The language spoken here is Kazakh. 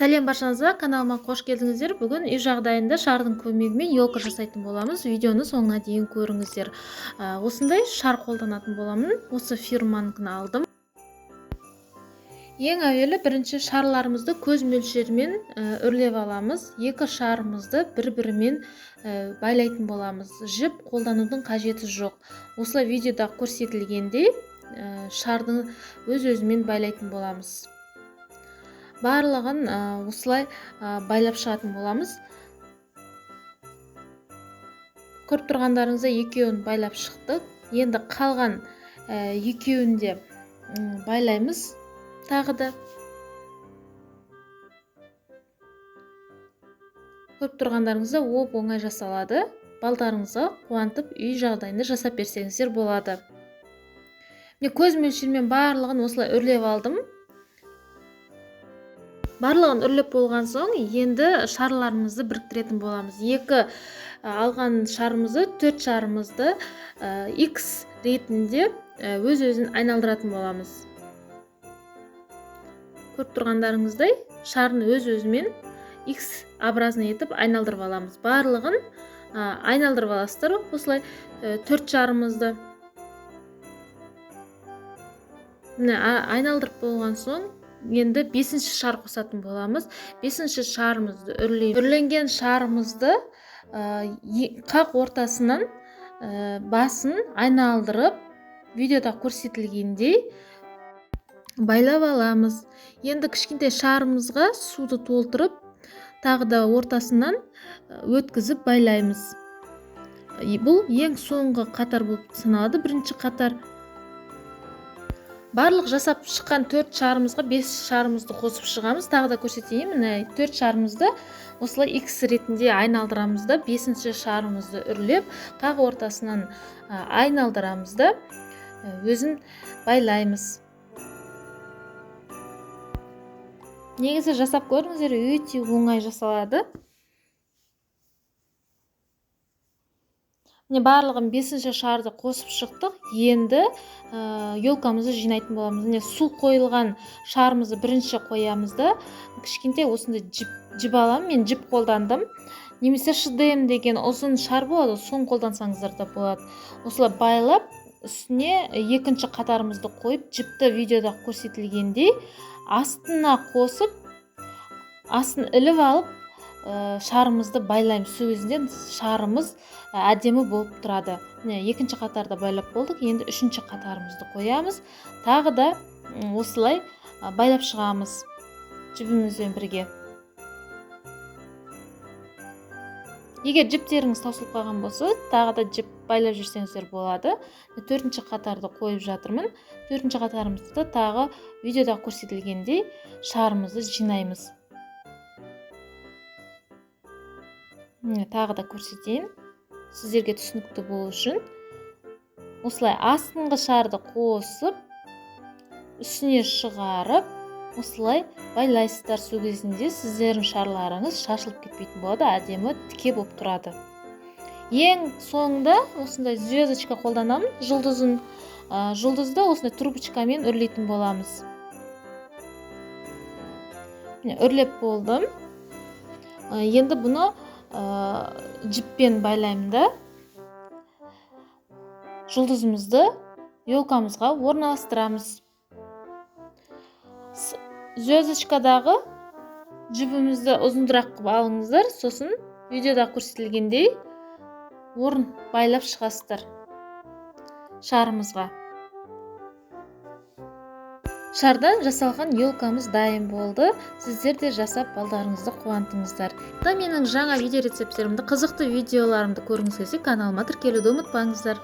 Сәлем баршаңызға, каналыма қош келдіңіздер. Бүгін үй жағдайында шардың көмегімен елка жасайтын боламыз. Видеоны соңына дейін көріңіздер. Осындай шар қолданатын боламын. Осы фирманыкін алдым. Ең әуелі бірінші шарларымызды көз мөлшерімен үрлеп аламыз. Екі шарымызды бір-бірімен байлайтын боламыз. Жіп қолданудың қажеті жоқ. Осылай видеода көрсетілгендей шардың өз-өзімен байлайтын боламыз. Барлығын осылай байлап шығатын боламыз. Көріп тұрғандарыңызда екеуін байлап шықтық. Енді қалған екеуін де байлаймыз. Тағы да көріп тұрғандарыңызда оп-оңай жасалады. Балдарыңызға қуантып үй жағдайында жасап берсеңіздер болады. Көз мөлшерімен барлығын осылай үрлеп алдым. Барлығын үрлеп болған соң, енді шарларымызды біріктіретін боламыз. Екі алған шарымызды, төрт шарымызды X ретінде өз-өзін айналдыратын боламыз. Көріп тұрғандарыңыздай, шарын өз-өзімен X образны етіп айналдырып аламыз. Барлығын айналдырып аласыздар. Осылай төрт шарымызды айналдырып болған соң, енді бесінші шар қосатын боламыз. Бесінші шарымызды үрлейміз. Үрленген шарымызды қақ ортасынан басын айналдырып, видеода көрсетілгендей байлап аламыз. Енді кішкентай шарымызға суды толтырып, тағы да ортасынан өткізіп байлаймыз. Бұл ең соңғы қатар болып саналады. Бірінші қатар. Барлық жасап шыққан төрт шарымызға 5 шарымызды қосып шығамыз. Тағы да көрсетейін. Төрт шарымызды осылай X ретінде айналдырамыз да, 5-ші шарымызды үрлеп, қақ ортасынан айналдырамыз да, өзін байлаймыз. Негізі жасап көріңіздер, өте оңай жасалады. Барлығын 5-ші шарды қосып шықтық. Енді елкамызды жинайтын боламыз. Су қойылған шарымызды бірінші қоямыз да, кішкентай осындай жіп аламын. Мен жіп қолдандым. Немесе ШДМ деген ұзын шар болады, соны қолдансаңыздар да болады. Осылай байлап, үстіне екінші қатарымызды қойып, жіпті видеода көрсетілгендей астына қосып, астын іліп алып, шарымызды байлаймыз. Су өзінде шарымыз әдемі болып тұрады. Екінші қатарда байлап болдық. Енді үшінші қатарымызды қоямыз. Тағы да осылай байлап шығамыз жібімізбен бірге. Егер жіптеріңіз таусылып қалған болса, тағы да жіп байлап жүрсеңіздер болады. Төртінші қатарды қойып жатырмын. Төртінші қатарымызды тағы видеода көрсетілгендей шарымызды жинаймыз. Тағы да көрсетейін, сіздерге түсінікті болу үшін. Осылай астыңғы шарды қосып, үстіне шығарып, осылай байлайсыздар. Су кезінде сіздердің шарларыңыз шашылып кетпейтін болады, әдемі тіке болып тұрады. Ең соңында осындай звездочка қолданамын. Жұлдызды осындай трубочкамен үрлейтін боламыз. Үрлеп болдым. Енді бұны жіппен байлаймын да, жұлдызымызды елкамызға орналастырамыз. Звездочкадағы жібімізді ұзындырақ қылып алыңыздар, сосын видеода көрсетілгендей орын байлап шығасыздар шарымызға. Шардан жасалған елкамыз дайын болды. Сіздер де жасап балдарыңызды қуантыңыздар. Менің жаңа видео рецепттерімді, қызықты видеоларымды көргіңіз келсе, каналыма тіркелуді ұмытпаңыздар.